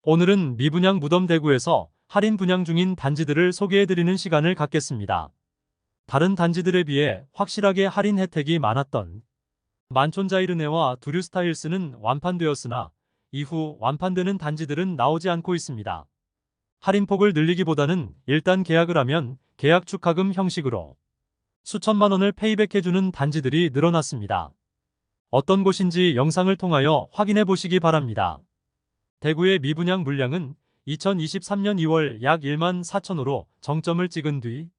오늘은 미분양 무덤 대구에서 할인 분양 중인 단지들을 소개해드리는 시간을 갖겠습니다. 다른 단지들에 비해 확실하게 할인 혜택이 많았던 만촌자이르네와 두류스타일스는 완판되었으나 이후 완판되는 단지들은 나오지 않고 있습니다. 할인폭을 늘리기보다는 일단 계약을 하면 계약 축하금 형식으로 수천만 원을 페이백해주는 단지들이 늘어났습니다. 어떤 곳인지 영상을 통하여 확인해 보시기 바랍니다. 대구의 미분양 물량은 2023년 2월 약 1만 4천호로 정점을 찍은 뒤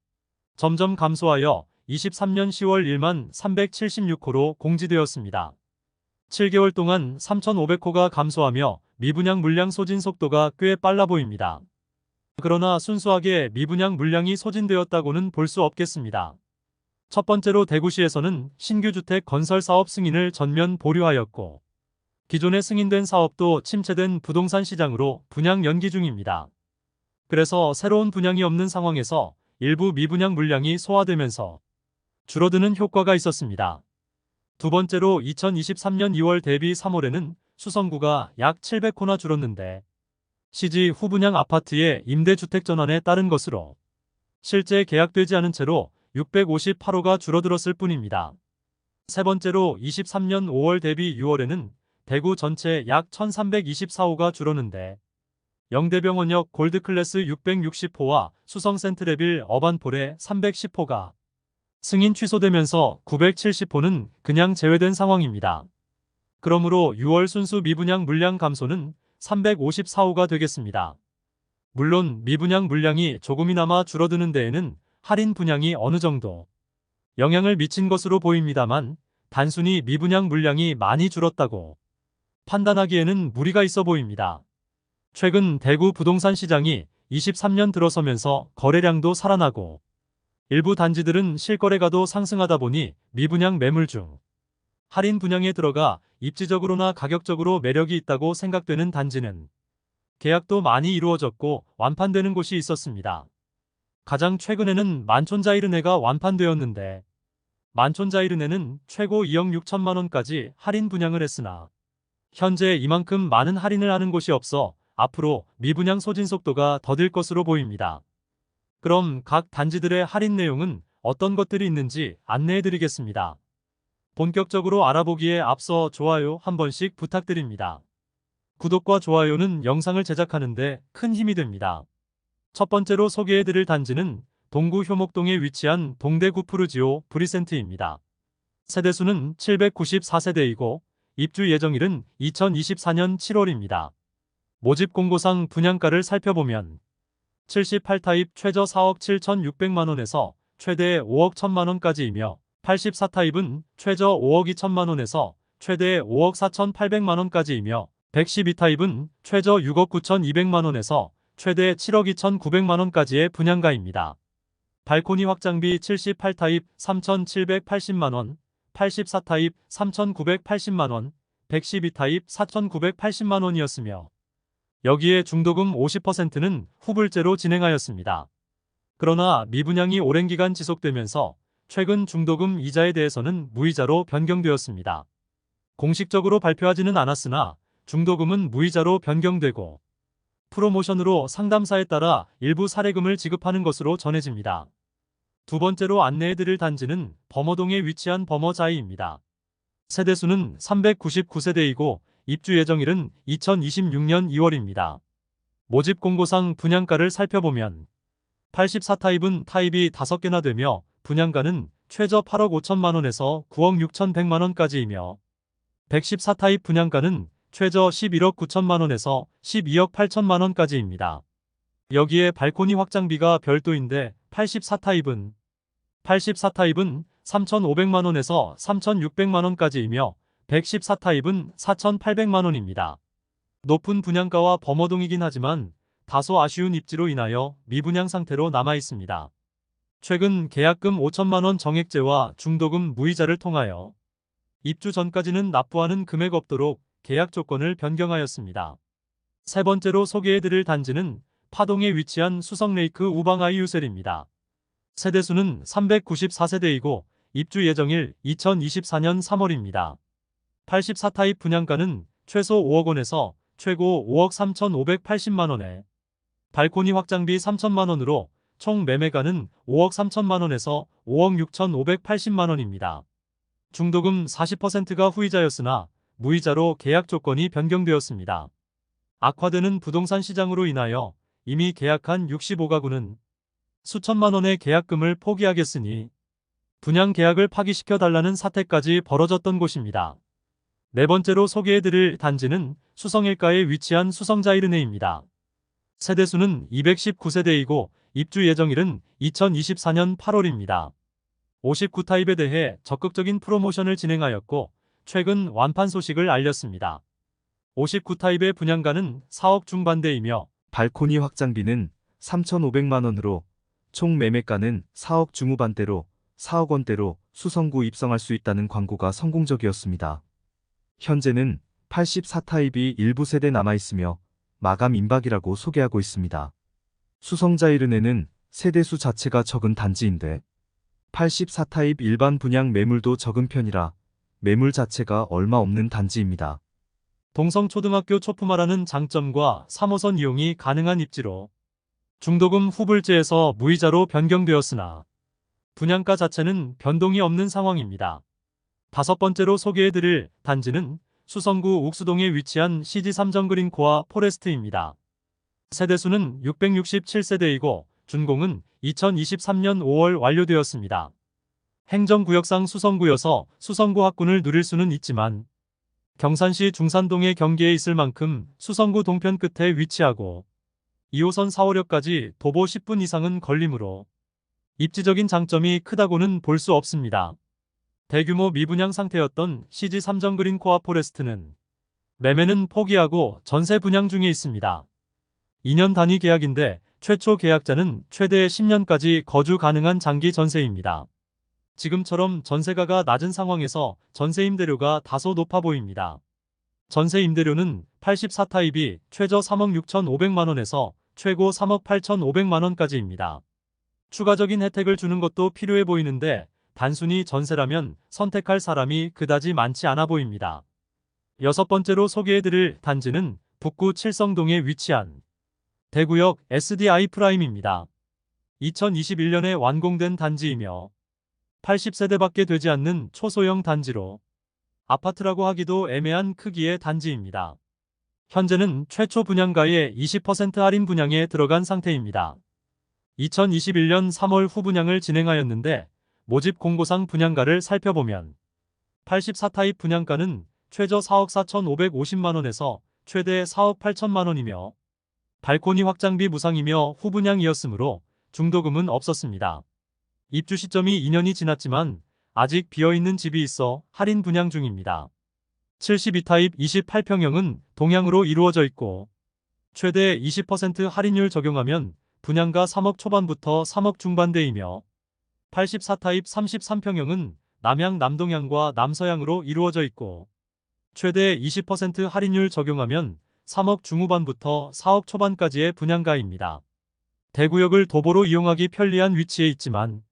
점점 감소하여 23년 10월 1만 376호로 공지되었습니다. 7개월 동안 3,500호가 감소하며 미분양 물량 소진 속도가 꽤 빨라 보입니다. 그러나 순수하게 미분양 물량이 소진되었다고는 볼 수 없겠습니다. 첫 번째로 대구시에서는 신규 주택 건설 사업 승인을 전면 보류하였고 기존에 승인된 사업도 침체된 부동산 시장으로 분양 연기 중입니다. 그래서 새로운 분양이 없는 상황에서 일부 미분양 물량이 소화되면서 줄어드는 효과가 있었습니다. 두 번째로 2023년 2월 대비 3월에는 수성구가 약 700호나 줄었는데 시지 후분양 아파트의 임대주택 전환에 따른 것으로 실제 계약되지 않은 채로 658호가 줄어들었을 뿐입니다. 세 번째로 23년 5월 대비 6월에는 대구 전체 약 1324호가 줄었는데 영대병원역 골드클래스 660호와 수성 센트레빌 어반폴의 310호가 승인 취소되면서 970호는 그냥 제외된 상황입니다. 그러므로 6월 순수 미분양 물량 감소는 354호가 되겠습니다. 물론 미분양 물량이 조금이나마 줄어드는 데에는 할인 분양이 어느 정도 영향을 미친 것으로 보입니다만 단순히 미분양 물량이 많이 줄었다고 판단하기에는 무리가 있어 보입니다. 최근 대구 부동산 시장이 23년 들어서면서 거래량도 살아나고 일부 단지들은 실거래가도 상승하다 보니 미분양 매물 중 할인 분양에 들어가 입지적으로나 가격적으로 매력이 있다고 생각되는 단지는 계약도 많이 이루어졌고 완판되는 곳이 있었습니다. 가장 최근에는 만촌자이르네가 완판되었는데 만촌자이르네는 최고 2억 6천만 원까지 할인 분양을 했으나 현재 이만큼 많은 할인을 하는 곳이 없어 앞으로 미분양 소진 속도가 더딜 것으로 보입니다. 그럼 각 단지들의 할인 내용은 어떤 것들이 있는지 안내해드리겠습니다. 본격적으로 알아보기에 앞서 좋아요 한 번씩 부탁드립니다. 구독과 좋아요는 영상을 제작하는데 큰 힘이 됩니다. 첫 번째로 소개해드릴 단지는 동구 효목동에 위치한 동대구 푸르지오 브리센트입니다. 세대수는 794세대이고 입주 예정일은 2024년 7월입니다. 모집 공고상 분양가를 살펴보면 78타입 최저 4억 7,600만원에서 최대 5억 1천만원까지이며 84타입은 최저 5억 2천만원에서 최대 5억 4,800만원까지이며 112타입은 최저 6억 9,200만원에서 최대 7억 2,900만원까지의 분양가입니다. 발코니 확장비 78타입 3,780만원, 84타입 3,980만원, 112타입 4,980만원이었으며 여기에 중도금 50%는 후불제로 진행하였습니다. 그러나 미분양이 오랜 기간 지속되면서 최근 중도금 이자에 대해서는 무이자로 변경되었습니다. 공식적으로 발표하지는 않았으나 중도금은 무이자로 변경되고 프로모션으로 상담사에 따라 일부 사례금을 지급하는 것으로 전해집니다. 두 번째로 안내해드릴 단지는 범어동에 위치한 범어자이입니다. 세대수는 399세대이고 입주 예정일은 2026년 2월입니다. 모집 공고상 분양가를 살펴보면 84타입은 타입이 5개나 되며 분양가는 최저 8억 5천만원에서 9억 6,100만원까지이며 114타입 분양가는 최저 11억 9천만원에서 12억 8천만원까지입니다. 여기에 발코니 확장비가 별도인데 84타입은 3,500만원에서 3,600만원까지이며 114타입은 4,800만원입니다. 높은 분양가와 범어동이긴 하지만 다소 아쉬운 입지로 인하여 미분양 상태로 남아있습니다. 최근 계약금 5천만원 정액제와 중도금 무이자를 통하여 입주 전까지는 납부하는 금액 없도록 계약 조건을 변경하였습니다. 세 번째로 소개해드릴 단지는 파동에 위치한 수성레이크 우방아이유셀입니다. 세대수는 394세대이고 입주 예정일 2024년 3월입니다. 84타입 분양가는 최소 5억 원에서 최고 5억 3,580만 원에 발코니 확장비 3천만 원으로 총 매매가는 5억 3천만 원에서 5억 6,580만 원입니다. 중도금 40%가 후이자였으나 무이자로 계약 조건이 변경되었습니다. 악화되는 부동산 시장으로 인하여 이미 계약한 65가구는 수천만 원의 계약금을 포기하겠으니 분양 계약을 파기시켜 달라는 사태까지 벌어졌던 곳입니다. 네 번째로 소개해드릴 단지는 수성일가에 위치한 수성자이르네입니다. 세대수는 219세대이고 입주 예정일은 2024년 8월입니다. 59타입에 대해 적극적인 프로모션을 진행하였고 최근 완판 소식을 알렸습니다. 59타입의 분양가는 4억 중반대이며 발코니 확장비는 3,500만 원으로 총 매매가는 4억 중후반대로 4억 원대로 수성구 입성할 수 있다는 광고가 성공적이었습니다. 현재는 84타입이 일부 세대 남아있으며 마감 임박이라고 소개하고 있습니다. 수성자이르네는 세대수 자체가 적은 단지인데 84타입 일반 분양 매물도 적은 편이라 매물 자체가 얼마 없는 단지입니다. 동성초등학교 초품화라는 장점과 3호선 이용이 가능한 입지로 중도금 후불제에서 무이자로 변경되었으나 분양가 자체는 변동이 없는 상황입니다. 다섯 번째로 소개해드릴 단지는 수성구 옥수동에 위치한 CG3정그린 코아 포레스트입니다. 세대수는 667세대이고 준공은 2023년 5월 완료되었습니다. 행정구역상 수성구여서 수성구 학군을 누릴 수는 있지만 경산시 중산동의 경계에 있을 만큼 수성구 동편 끝에 위치하고 2호선 4호역까지 도보 10분 이상은 걸리므로 입지적인 장점이 크다고는 볼 수 없습니다. 대규모 미분양 상태였던 CG3정그린 코아 포레스트는 매매는 포기하고 전세 분양 중에 있습니다. 2년 단위 계약인데 최초 계약자는 최대 10년까지 거주 가능한 장기 전세입니다. 지금처럼 전세가가 낮은 상황에서 전세 임대료가 다소 높아 보입니다. 전세 임대료는 84타입이 최저 3억 6,500만 원에서 최고 3억 8,500만 원까지입니다. 추가적인 혜택을 주는 것도 필요해 보이는데 단순히 전세라면 선택할 사람이 그다지 많지 않아 보입니다. 여섯 번째로 소개해드릴 단지는 북구 칠성동에 위치한 대구역 SDI 프라임입니다. 2021년에 완공된 단지이며 80세대밖에 되지 않는 초소형 단지로 아파트라고 하기도 애매한 크기의 단지입니다. 현재는 최초 분양가의 20% 할인 분양에 들어간 상태입니다. 2021년 3월 후분양을 진행하였는데 모집 공고상 분양가를 살펴보면 84타입 분양가는 최저 4억 4,550만 원에서 최대 4억 8천만 원이며 발코니 확장비 무상이며 후분양이었으므로 중도금은 없었습니다. 입주 시점이 2년이 지났지만 아직 비어있는 집이 있어 할인 분양 중입니다. 72타입 28평형은 동향으로 이루어져 있고 최대 20% 할인율 적용하면 분양가 3억 초반부터 3억 중반대이며 84타입 33평형은 남향 남동향과 남서향으로 이루어져 있고 최대 20% 할인율 적용하면 3억 중후반부터 4억 초반까지의 분양가입니다. 대구역을 도보로 이용하기 편리한 위치에 있지만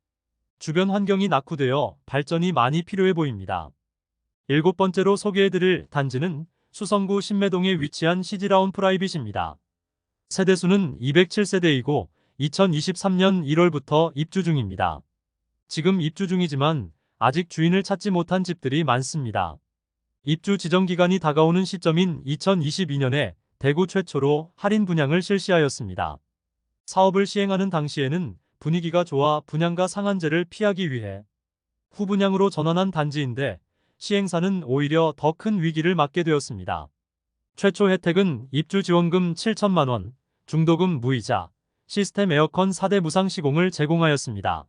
주변 환경이 낙후되어 발전이 많이 필요해 보입니다. 일곱 번째로 소개해드릴 단지는 수성구 신매동에 위치한 CG라운 프라이빗입니다. 세대수는 207세대이고 2023년 1월부터 입주 중입니다. 지금 입주 중이지만 아직 주인을 찾지 못한 집들이 많습니다. 입주 지정 기간이 다가오는 시점인 2022년에 대구 최초로 할인 분양을 실시하였습니다. 사업을 시행하는 당시에는 분위기가 좋아 분양가 상한제를 피하기 위해 후분양으로 전환한 단지인데 시행사는 오히려 더 큰 위기를 맞게 되었습니다. 최초 혜택은 입주 지원금 7천만 원, 중도금 무이자, 시스템 에어컨 4대 무상 시공을 제공하였습니다.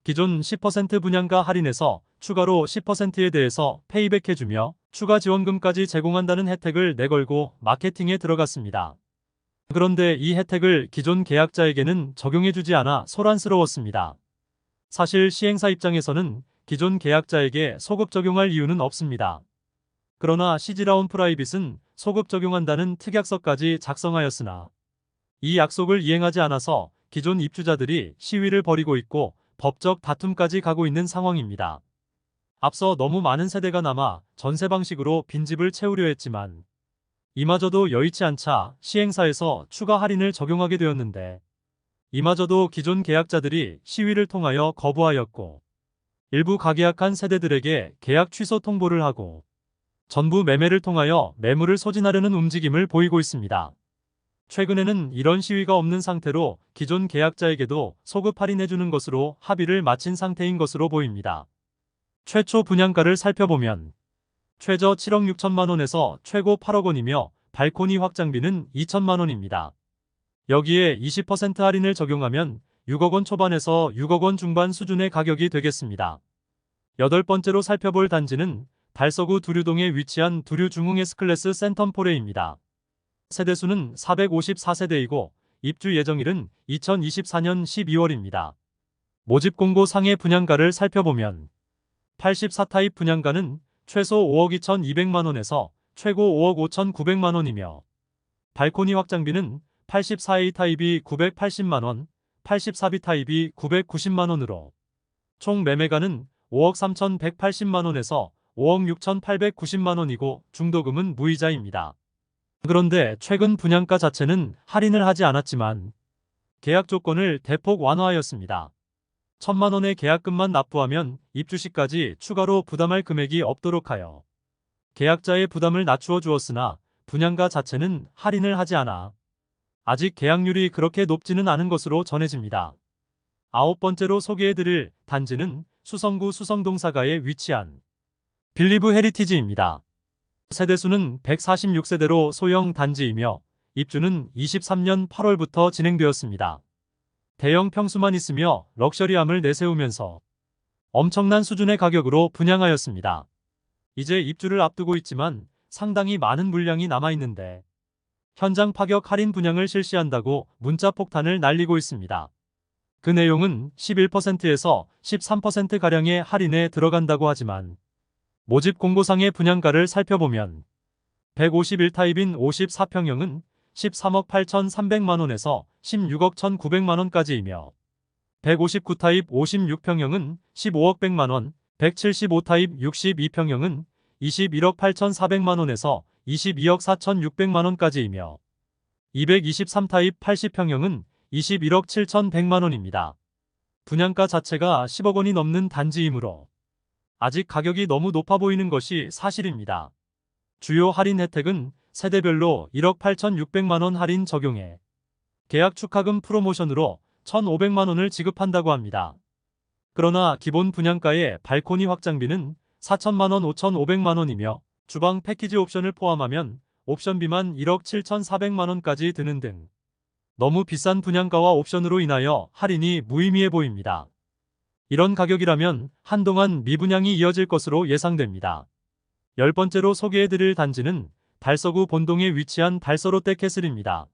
기존 10% 분양가 할인에서 추가로 10%에 대해서 페이백해주며 추가 지원금까지 제공한다는 혜택을 내걸고 마케팅에 들어갔습니다. 그런데 이 혜택을 기존 계약자에게는 적용해주지 않아 소란스러웠습니다. 사실 시행사 입장에서는 기존 계약자에게 소급 적용할 이유는 없습니다. 그러나 CG라운 프라이빗은 소급 적용한다는 특약서까지 작성하였으나 이 약속을 이행하지 않아서 기존 입주자들이 시위를 벌이고 있고 법적 다툼까지 가고 있는 상황입니다. 앞서 너무 많은 세대가 남아 전세 방식으로 빈집을 채우려 했지만 이마저도 여의치 않자 시행사에서 추가 할인을 적용하게 되었는데 이마저도 기존 계약자들이 시위를 통하여 거부하였고 일부 가계약한 세대들에게 계약 취소 통보를 하고 전부 매매를 통하여 매물을 소진하려는 움직임을 보이고 있습니다. 최근에는 이런 시위가 없는 상태로 기존 계약자에게도 소급 할인해주는 것으로 합의를 마친 상태인 것으로 보입니다. 최초 분양가를 살펴보면 최저 7억 6천만 원에서 최고 8억 원이며 발코니 확장비는 2천만 원입니다. 여기에 20% 할인을 적용하면 6억 원 초반에서 6억 원 중반 수준의 가격이 되겠습니다. 여덟 번째로 살펴볼 단지는 달서구 두류동에 위치한 두류 중흥 S클래스 센텀포레입니다. 세대수는 454세대이고 입주 예정일은 2024년 12월입니다. 모집 공고 상의 분양가를 살펴보면 84타입 분양가는 최소 5억 2,200만 원에서 최고 5억 5,900만 원이며 발코니 확장비는 84A 타입이 980만 원, 84B 타입이 990만 원으로 총 매매가는 5억 3,180만 원에서 5억 6,890만 원이고 중도금은 무이자입니다. 그런데 최근 분양가 자체는 할인을 하지 않았지만 계약 조건을 대폭 완화하였습니다. 1,000만 원의 계약금만 납부하면 입주 시까지 추가로 부담할 금액이 없도록 하여 계약자의 부담을 낮추어 주었으나 분양가 자체는 할인을 하지 않아 아직 계약률이 그렇게 높지는 않은 것으로 전해집니다. 아홉 번째로 소개해드릴 단지는 수성구 수성동사가에 위치한 빌리브 헤리티지입니다. 세대수는 146세대로 소형 단지이며 입주는 23년 8월부터 진행되었습니다. 대형 평수만 있으며 럭셔리함을 내세우면서 엄청난 수준의 가격으로 분양하였습니다. 이제 입주를 앞두고 있지만 상당히 많은 물량이 남아있는데 현장 파격 할인 분양을 실시한다고 문자 폭탄을 날리고 있습니다. 그 내용은 11%에서 13%가량의 할인에 들어간다고 하지만 모집 공고상의 분양가를 살펴보면 151타입인 54평형은 13억 8,300만 원에서 16억 1,900만 원까지이며 159타입 56평형은 15억 100만 원, 175타입 62평형은 21억 8,400만 원에서 22억 4,600만 원까지이며 223타입 80평형은 21억 7,100만 원입니다. 분양가 자체가 10억 원이 넘는 단지이므로 아직 가격이 너무 높아 보이는 것이 사실입니다. 주요 할인 혜택은 세대별로 1억 8,600만 원 할인 적용해 계약 축하금 프로모션으로 1,500만 원을 지급한다고 합니다. 그러나 기본 분양가의 발코니 확장비는 4천만 원 5,500만 원이며 주방 패키지 옵션을 포함하면 옵션비만 1억 7,400만 원까지 드는 등 너무 비싼 분양가와 옵션으로 인하여 할인이 무의미해 보입니다. 이런 가격이라면 한동안 미분양이 이어질 것으로 예상됩니다. 열 번째로 소개해드릴 단지는 달서구 본동에 위치한 달서롯데캐슬입니다.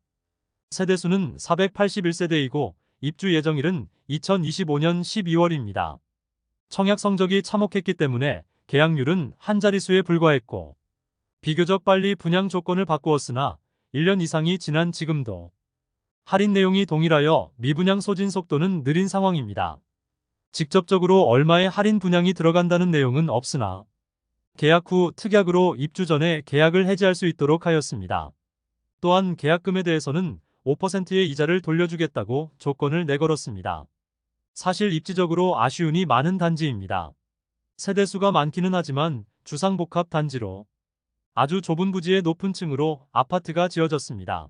세대수는 481세대이고 입주 예정일은 2025년 12월입니다. 청약 성적이 참혹했기 때문에 계약률은 한 자릿수에 불과했고 비교적 빨리 분양 조건을 바꾸었으나 1년 이상이 지난 지금도 할인 내용이 동일하여 미분양 소진 속도는 느린 상황입니다. 직접적으로 얼마의 할인 분양이 들어간다는 내용은 없으나 계약 후 특약으로 입주 전에 계약을 해지할 수 있도록 하였습니다. 또한 계약금에 대해서는 5%의 이자를 돌려주겠다고 조건을 내걸었습니다. 사실 입지적으로 아쉬움이 많은 단지입니다. 세대수가 많기는 하지만 주상복합 단지로 아주 좁은 부지의 높은 층으로 아파트가 지어졌습니다.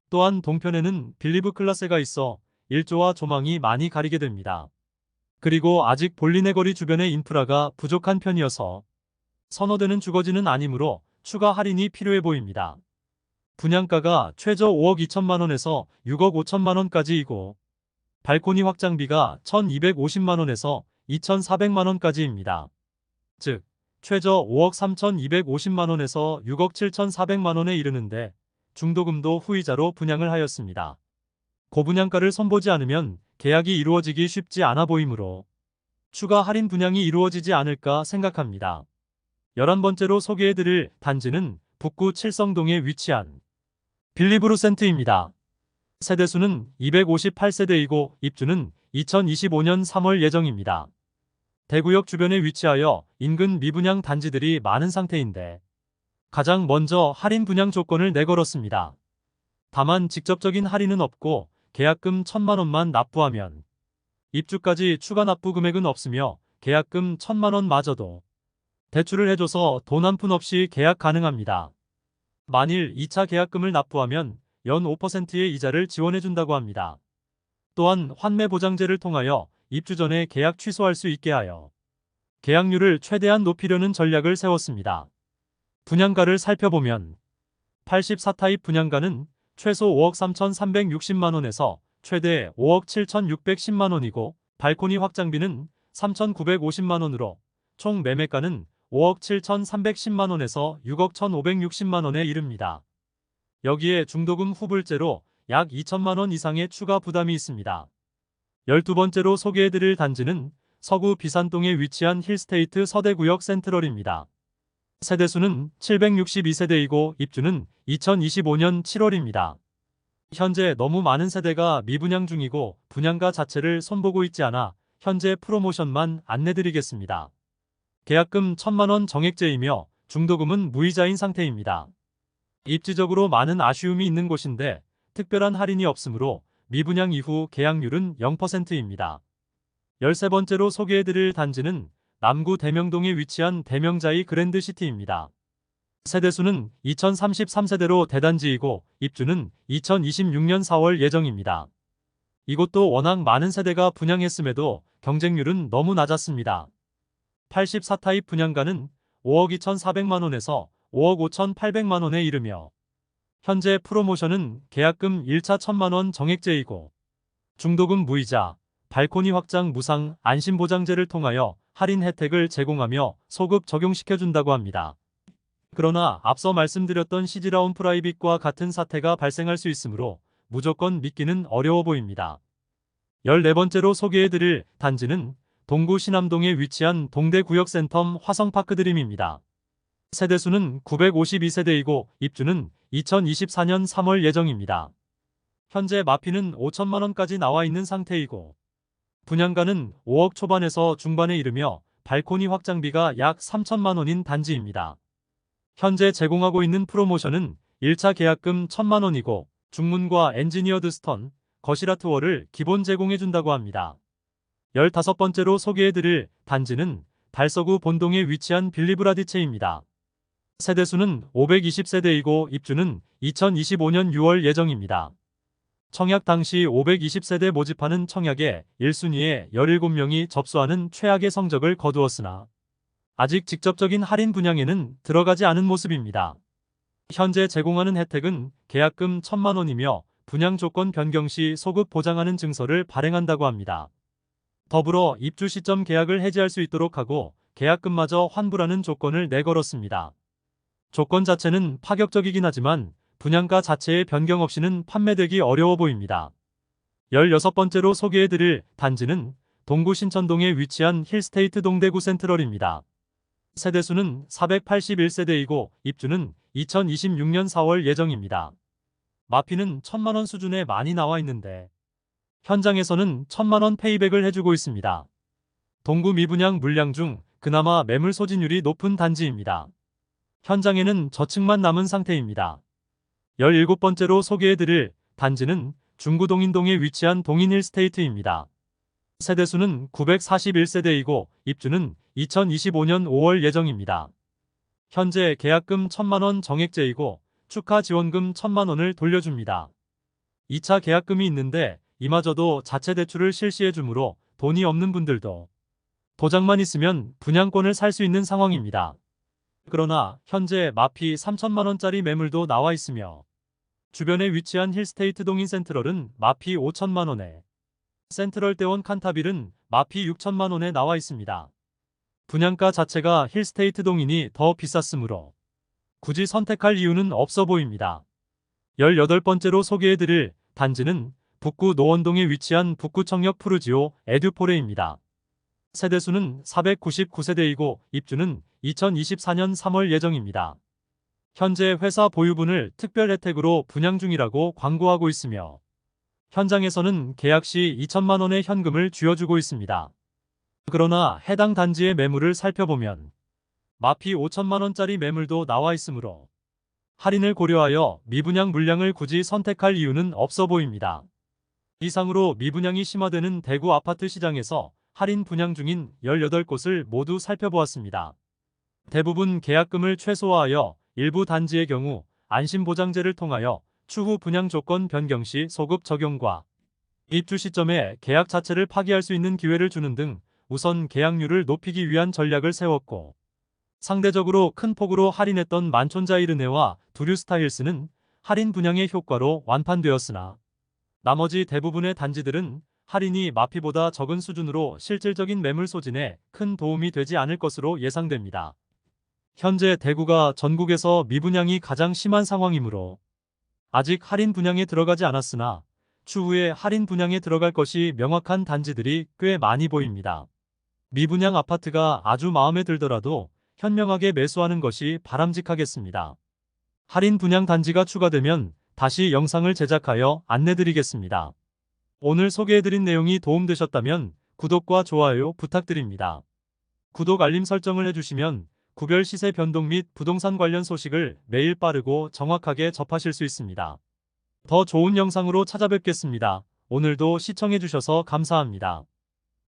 또한 동편에는 빌리브 클라세가 있어 일조와 조망이 많이 가리게 됩니다. 그리고 아직 볼리네 거리 주변의 인프라가 부족한 편이어서 선호되는 주거지는 아니므로 추가 할인이 필요해 보입니다. 분양가가 최저 5억 2천만 원에서 6억 5천만 원까지이고 발코니 확장비가 1,250만 원에서 2,400만 원까지입니다. 즉, 최저 5억 3,250만 원에서 6억 7,400만 원에 이르는데 중도금도 후이자로 분양을 하였습니다. 고분양가를 선보지 않으면 계약이 이루어지기 쉽지 않아 보이므로 추가 할인 분양이 이루어지지 않을까 생각합니다. 11번째로 소개해드릴 단지는 북구 칠성동에 위치한 빌리브루센트입니다. 세대수는 258세대이고 입주는 2025년 3월 예정입니다. 대구역 주변에 위치하여 인근 미분양 단지들이 많은 상태인데 가장 먼저 할인 분양 조건을 내걸었습니다. 다만 직접적인 할인은 없고 계약금 1,000만 원만 납부하면 입주까지 추가 납부 금액은 없으며 계약금 1,000만 원마저도 대출을 해줘서 돈 한 푼 없이 계약 가능합니다. 만일 2차 계약금을 납부하면 연 5%의 이자를 지원해준다고 합니다. 또한 환매 보장제를 통하여 입주 전에 계약 취소할 수 있게 하여 계약률을 최대한 높이려는 전략을 세웠습니다. 분양가를 살펴보면 84타입 분양가는 최소 5억 3,360만 원에서 최대 5억 7,610만 원이고 발코니 확장비는 3,950만 원으로 총 매매가는 5억 7,310만 원에서 6억 1,560만 원에 이릅니다. 여기에 중도금 후불제로 약 2천만 원 이상의 추가 부담이 있습니다. 12번째로 소개해드릴 단지는 서구 비산동에 위치한 힐스테이트 서대구역 센트럴입니다. 세대수는 762세대이고 입주는 2025년 7월입니다. 현재 너무 많은 세대가 미분양 중이고 분양가 자체를 손보고 있지 않아 현재 프로모션만 안내드리겠습니다. 계약금 1,000만 원 정액제이며 중도금은 무이자인 상태입니다. 입지적으로 많은 아쉬움이 있는 곳인데 특별한 할인이 없으므로 미분양 이후 계약률은 0%입니다. 13번째로 소개해드릴 단지는 남구 대명동에 위치한 대명자이 그랜드시티입니다. 세대수는 2033세대로 대단지이고 입주는 2026년 4월 예정입니다. 이곳도 워낙 많은 세대가 분양했음에도 경쟁률은 너무 낮았습니다. 84타입 분양가는 5억 2,400만 원에서 5억 5,800만 원에 이르며 현재 프로모션은 계약금 1차 1,000만 원 정액제이고 중도금 무이자, 발코니 확장 무상 안심보장제를 통하여 할인 혜택을 제공하며 소급 적용시켜준다고 합니다. 그러나 앞서 말씀드렸던 시즈라운 프라이빗과 같은 사태가 발생할 수 있으므로 무조건 믿기는 어려워 보입니다. 14번째로 소개해드릴 단지는 동구 신암동에 위치한 동대구역센텀 화성파크드림입니다. 세대수는 952세대이고 입주는 2024년 3월 예정입니다. 현재 마피는 5천만 원까지 나와 있는 상태이고 분양가는 5억 초반에서 중반에 이르며 발코니 확장비가 약 3천만 원인 단지입니다. 현재 제공하고 있는 프로모션은 1차 계약금 1,000만 원이고 중문과 엔지니어드 스턴, 거실 아트월을 기본 제공해준다고 합니다. 15번째로 소개해드릴 단지는 달서구 본동에 위치한 빌리브라디체입니다. 세대수는 520세대이고 입주는 2025년 6월 예정입니다. 청약 당시 520세대 모집하는 청약에 1순위에 17명이 접수하는 최악의 성적을 거두었으나 아직 직접적인 할인 분양에는 들어가지 않은 모습입니다. 현재 제공하는 혜택은 계약금 1,000만 원이며 분양 조건 변경 시 소급 보장하는 증서를 발행한다고 합니다. 더불어 입주 시점 계약을 해지할 수 있도록 하고 계약금마저 환불하는 조건을 내걸었습니다. 조건 자체는 파격적이긴 하지만 분양가 자체의 변경 없이는 판매되기 어려워 보입니다. 16번째로 소개해드릴 단지는 동구 신천동에 위치한 힐스테이트 동대구 센트럴입니다. 세대수는 481세대이고 입주는 2026년 4월 예정입니다. 마피는 1,000만 원 수준에 많이 나와 있는데 현장에서는 1,000만 원 페이백을 해주고 있습니다. 동구 미분양 물량 중 그나마 매물 소진율이 높은 단지입니다. 현장에는 저층만 남은 상태입니다. 17번째로 소개해드릴 단지는 중구 동인동에 위치한 동인힐스테이트입니다. 세대수는 941세대이고 입주는 2025년 5월 예정입니다. 현재 계약금 1,000만 원 정액제이고 축하 지원금 1,000만 원을 돌려줍니다. 2차 계약금이 있는데 이마저도 자체 대출을 실시해주므로 돈이 없는 분들도 도장만 있으면 분양권을 살 수 있는 상황입니다. 그러나 현재 마피 3천만 원짜리 매물도 나와 있으며 주변에 위치한 힐스테이트 동인 센트럴은 마피 5천만 원에 센트럴대원 칸타빌은 마피 6천만 원에 나와 있습니다. 분양가 자체가 힐스테이트 동인이 더 비쌌으므로 굳이 선택할 이유는 없어 보입니다. 18번째로 소개해드릴 단지는 북구 노원동에 위치한 북구청역 푸르지오 에듀포레입니다. 세대수는 499세대이고 입주는 2024년 3월 예정입니다. 현재 회사 보유분을 특별 혜택으로 분양 중이라고 광고하고 있으며 현장에서는 계약 시 2천만 원의 현금을 쥐어주고 있습니다. 그러나 해당 단지의 매물을 살펴보면 마피 5천만 원짜리 매물도 나와 있으므로 할인을 고려하여 미분양 물량을 굳이 선택할 이유는 없어 보입니다. 이상으로 미분양이 심화되는 대구 아파트 시장에서 할인 분양 중인 18곳을 모두 살펴보았습니다. 대부분 계약금을 최소화하여 일부 단지의 경우 안심보장제를 통하여 추후 분양 조건 변경 시 소급 적용과 입주 시점에 계약 자체를 파기할 수 있는 기회를 주는 등 우선 계약률을 높이기 위한 전략을 세웠고, 상대적으로 큰 폭으로 할인했던 만촌자이르네와 두류스타힐스는 할인 분양의 효과로 완판되었으나 나머지 대부분의 단지들은 할인이 마피보다 적은 수준으로 실질적인 매물 소진에 큰 도움이 되지 않을 것으로 예상됩니다. 현재 대구가 전국에서 미분양이 가장 심한 상황이므로 아직 할인 분양에 들어가지 않았으나 추후에 할인 분양에 들어갈 것이 명확한 단지들이 꽤 많이 보입니다. 미분양 아파트가 아주 마음에 들더라도 현명하게 매수하는 것이 바람직하겠습니다. 할인 분양 단지가 추가되면 다시 영상을 제작하여 안내드리겠습니다. 오늘 소개해드린 내용이 도움되셨다면 구독과 좋아요 부탁드립니다. 구독 알림 설정을 해주시면 구별 시세 변동 및 부동산 관련 소식을 매일 빠르고 정확하게 접하실 수 있습니다. 더 좋은 영상으로 찾아뵙겠습니다. 오늘도 시청해주셔서 감사합니다.